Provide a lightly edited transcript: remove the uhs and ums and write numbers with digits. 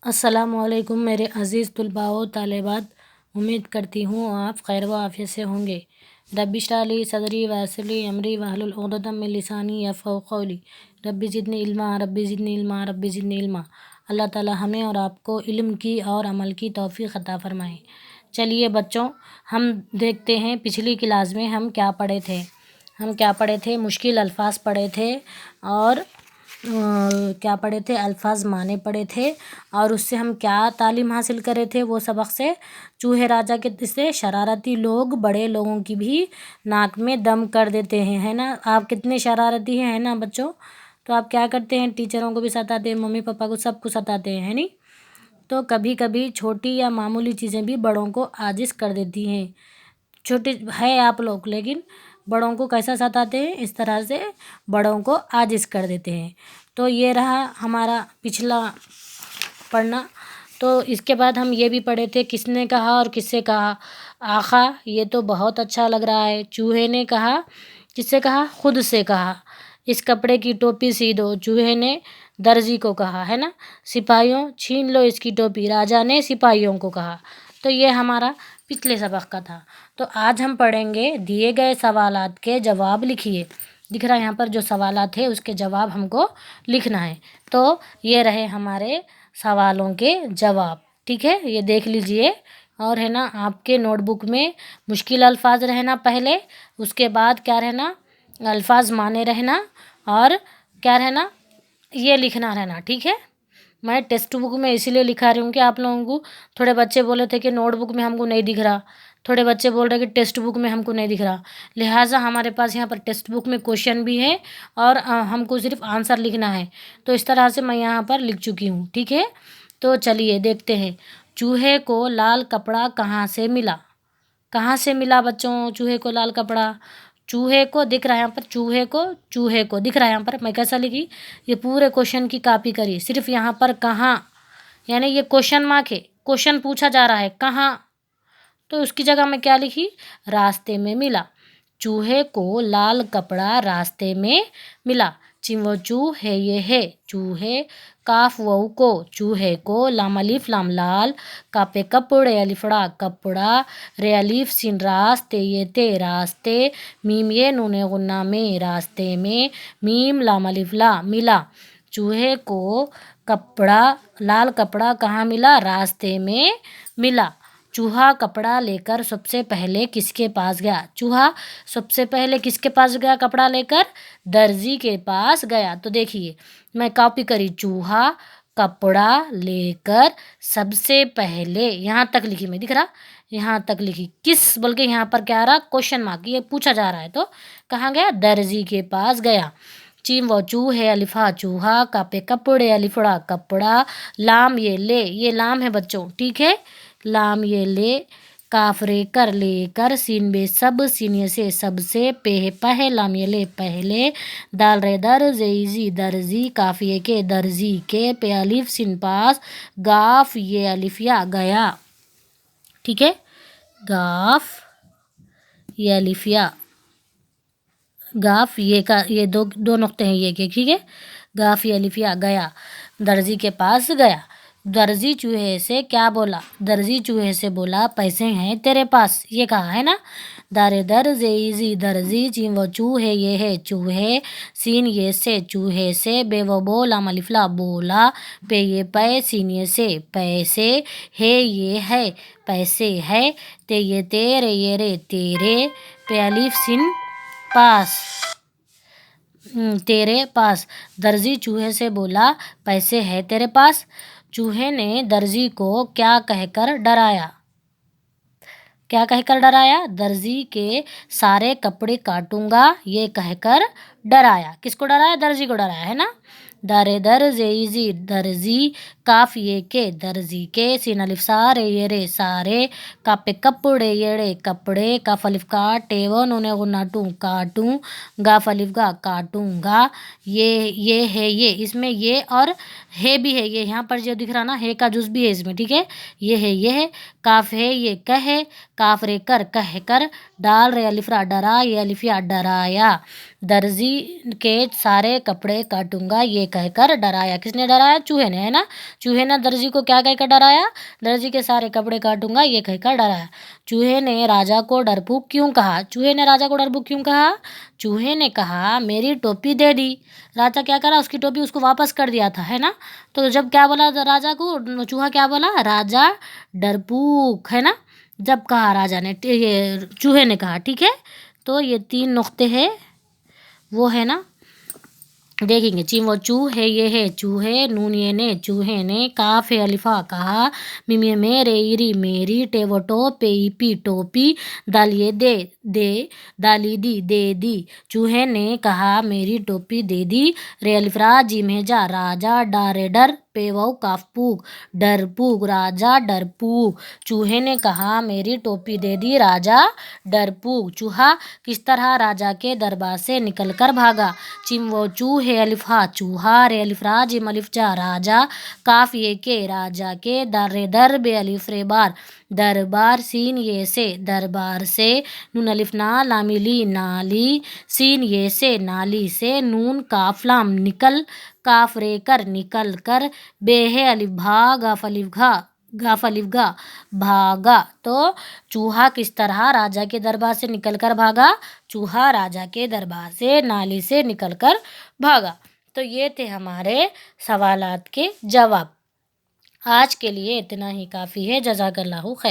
السلام علیکم میرے عزیز طلباء و طالبات، امید کرتی ہوں آپ خیر و عافیت سے ہوں گے۔ رب اشرح لی صدری ویسر لی امری واحلل عقدۃ من لسانی یفقہوا قولی، رب زدنی علما رب زدنی علما رب زدنی علما۔ اللہ تعالی ہمیں اور آپ کو علم کی اور عمل کی توفیق عطا فرمائے۔ چلیے بچوں، ہم دیکھتے ہیں پچھلی کلاس میں ہم کیا پڑھے تھے۔ مشکل الفاظ پڑھے تھے اور کیا پڑھے تھے، الفاظ معنی پڑھے تھے، اور اس سے ہم کیا تعلیم حاصل کرے تھے وہ سبق سے چوہے راجا کے سے شرارتی لوگ بڑے لوگوں کی بھی ناک میں دم کر دیتے ہیں، ہے نا۔ آپ کتنے شرارتی ہیں، ہے نا بچوں؟ تو آپ کیا کرتے ہیں، ٹیچروں کو بھی ستاتے ہیں، ممی پاپا کو، سب کو ستاتے ہیں، نہیں؟ تو کبھی کبھی چھوٹی یا معمولی چیزیں بھی بڑوں کو عاجز کر دیتی ہیں۔ چھوٹی ہے آپ لوگ، لیکن بڑوں کو کیسا ستاتے ہیں، اس طرح سے بڑوں کو عاجز کر دیتے ہیں۔ تو یہ رہا ہمارا پچھلا پڑھنا۔ تو اس کے بعد ہم یہ بھی پڑھے تھے، کس نے کہا اور کس سے کہا۔ آخا، یہ تو بہت اچھا لگ رہا ہے۔ چوہے نے کہا، کس سے کہا؟ خود سے کہا۔ اس کپڑے کی ٹوپی سی دو، چوہے نے درزی کو کہا، ہے نا۔ سپاہیوں، چھین لو اس کی ٹوپی، راجا نے سپاہیوں کو کہا۔ تو یہ ہمارا پچھلے سبق کا تھا۔ تو آج ہم پڑھیں گے دیے گئے سوالات کے جواب لکھیے۔ دکھ رہا ہے یہاں پر جو سوالات ہیں اس کے جواب ہم کو لکھنا ہے۔ تو یہ رہے ہمارے سوالوں کے جواب، ٹھیک ہے، یہ دیکھ لیجئے۔ اور ہے نا، آپ کے نوٹ بک میں مشکل الفاظ رہنا پہلے، اس کے بعد کیا رہنا، الفاظ معنی رہنا، اور کیا رہنا، یہ لکھنا رہنا، ٹھیک ہے۔ میں ٹیکسٹ بک میں اسی لیے لکھا رہی ہوں کہ آپ لوگوں کو، تھوڑے بچے بولے تھے کہ نوٹ بک میں ہم کو نہیں دکھ رہا، تھوڑے بچے بول رہے کہ ٹیکسٹ بک میں ہم کو نہیں دکھ رہا، لہٰذا ہمارے پاس یہاں پر ٹیکسٹ بک میں کوشچن بھی ہے اور ہم کو صرف آنسر لکھنا ہے۔ تو اس طرح سے میں یہاں پر لکھ چکی ہوں، ٹھیک ہے۔ تو چلیے دیکھتے ہیں، چوہے کو لال کپڑا کہاں سے ملا؟ کہاں سے ملا بچوں چوہے کو لال کپڑا؟ چوہے کو دکھ رہا ہے یہاں پر، چوہے کو دکھ رہا ہے یہاں پر، میں کیسا لکھی، یہ پورے کوشچن کی کاپی کریے، صرف یہاں پر کہاں، یعنی یہ کوشچن مارک ہے، کوشچن پوچھا جا رہا ہے کہاں، تو اس کی جگہ میں کیا لکھی، راستے میں ملا۔ چوہے کو لال کپڑا راستے میں ملا۔ چیم و چو ہے یہ ہے، چوہے، کاف و کو، چوہے کو، لام الف لام لال، کاپے کپڑے الفڑا کپڑا، رے الف سین راستے یہ تے راستے، میم یہ نون غنہ میں راستے میں، میم لام الف لا ملا۔ چوہے کو کپڑا، لال کپڑا کہاں ملا؟ راستے میں ملا۔ چوہا کپڑا لے کر سب سے پہلے کس کے پاس گیا؟ چوہا سب سے پہلے کس کے پاس گیا کپڑا لے کر؟ درزی کے پاس گیا۔ تو دیکھیے میں کاپی کری، چوہا کپڑا لے کر سب سے پہلے، یہاں تک لکھی میں، دکھ رہا، یہاں تک لکھی، کس بلکہ یہاں پر کیا رہا، کوشچن مارک، یہ پوچھا جا رہا ہے، تو کہاں گیا؟ درزی کے پاس گیا۔ چیم و چو ہے الفا چوہا، کاپے کپڑے الفڑا کپڑا، لام یہ لے، یہ لام ہے بچوں، ٹھیک ہے، لام یہ لے، کاف رے کر لے کر، سین بے سب، سین یہ سے سب سے، پہ پہ لام یہ لے پہلے، دال رے در زیزی درزی، کاف یہ کے درزی کے، پہ الف سین پاس، گاف یہ الف یا گیا، ٹھیک ہے، گاف یہ الف یا، گاف یہ کا، یہ دو نقطے ہیں یہ کے، ٹھیک ہے، گاف یہ الف یا گیا، درزی کے پاس گیا۔ درزی چوہے سے کیا بولا؟ درزی چوہے سے بولا پیسے ہیں تیرے پاس، یہ کہا ہے نا۔ دارے در زیزی درزی، چیم و چو ہے یہ ہے چوہے، سین یہ سے چوہے سے، بے و بو لام الف لا بولا، پہ یہ پے، سین یہ سے پیسے، ہے یہ ہے پیسے ہے، تے یہ تے، رے یہ رے تیرے، پہ الف سین پاس، تیرے پاس۔ درزی چوہے سے بولا پیسے ہے تیرے پاس۔ چوہے نے درزی کو کیا کہہ کر ڈرایا؟ کیا کہہ کر ڈرایا؟ درزی کے سارے کپڑے کاٹوں گا، یہ کہہ کر ڈرایا۔ کس کو ڈرایا؟ درزی کو ڈرایا، ہے نا۔ دارے در زیزی درزی، کاف یہ کے درزی کے، سین الف سارے یہ رے سارے، کاپے کپڑے یہ رے کپڑے، کاف الف کا ٹے و نون غنہ ٹوں کاٹوں، گاف الف گا کاٹوں گا، یہ ہے یہ، اس میں یہ اور ہے بھی ہے، یہ یہاں پر جو دکھ رہا نا، ہے کا جز بھی ہے اس میں، ٹھیک ہے، یہ ہے یہ ہے، کاف ہے یہ کہ ہے، کاف رے کر کہہ کر، ڈال رے الف را ڈرا یہ الف یا ڈرایا، درزی کے سارے کپڑے کاٹوں گا یہ کہہ کر ڈرایا۔ کس نے ڈرایا؟ چوہے نے، ہے نا۔ چوہے نے درزی کو کیا کہہ کر ڈرایا؟ درزی کے سارے کپڑے کاٹوں گا یہ کہہ کر ڈرایا۔ چوہے نے راجا کو ڈرپوک کیوں کہا؟ چوہے نے راجا کو ڈرپوک کیوں کہا؟ چوہے نے کہا میری ٹوپی دے دی۔ راجا کیا کرا؟ اس کی ٹوپی اس کو واپس کر دیا تھا، ہے نا۔ تو جب کیا بولا راجا کو؟ چوہا کیا بولا؟ راجا ڈرپوک، ہے نا۔ جب کہا راجا نے، یہ چوہے نے کہا، ٹھیک ہے۔ تو یہ 3 نقطے ہیں، وہ ہے نا، دیکھیں گے۔ چیم و چو ہے یہ ہے چوہے، نون یہ نے چوہے نے، کاف ہے الفا کہا، میم یہ میرے ایری میری، ٹے و ٹو پے ای پی ٹوپی، دال یہ دے دے، دالی دی دے دی، چوہے نے کہا میری ٹوپی دے دی، رے الف را جیم ہے جا راجا، ڈا رے ڈر، پے واؤ کاف پوک ڈرپوک، راجا ڈرپوک، چوہے نے کہا میری ٹوپی دے دی راجا ڈرپوک۔ چوہا کس طرح راجا کے دربار سے نکل کر بھاگا؟ چیم و چو ہے الف ہا چوہا، رے الف را جیم الف جا راجا، کاف یہ کے راجا کے، دار رے در بے الف رے بار دربار، سین یہ سے دربار سے، نون الف نا لامی لی نالی، سین یہ سے نالی سے، نون کاف لام نکل، کاف رے کر نکل کر، بے ہے الف بھا گاف الف گھا گاف الف گا بھاگا۔ تو چوہا کس طرح راجا کے دربار سے نکل کر بھاگا؟ چوہا راجا کے دربار سے نالی سے نکل کر بھاگا۔ تو یہ تھے ہمارے سوالات کے جواب۔ آج کے لیے اتنا ہی کافی ہے۔ جزاک اللہ خیر۔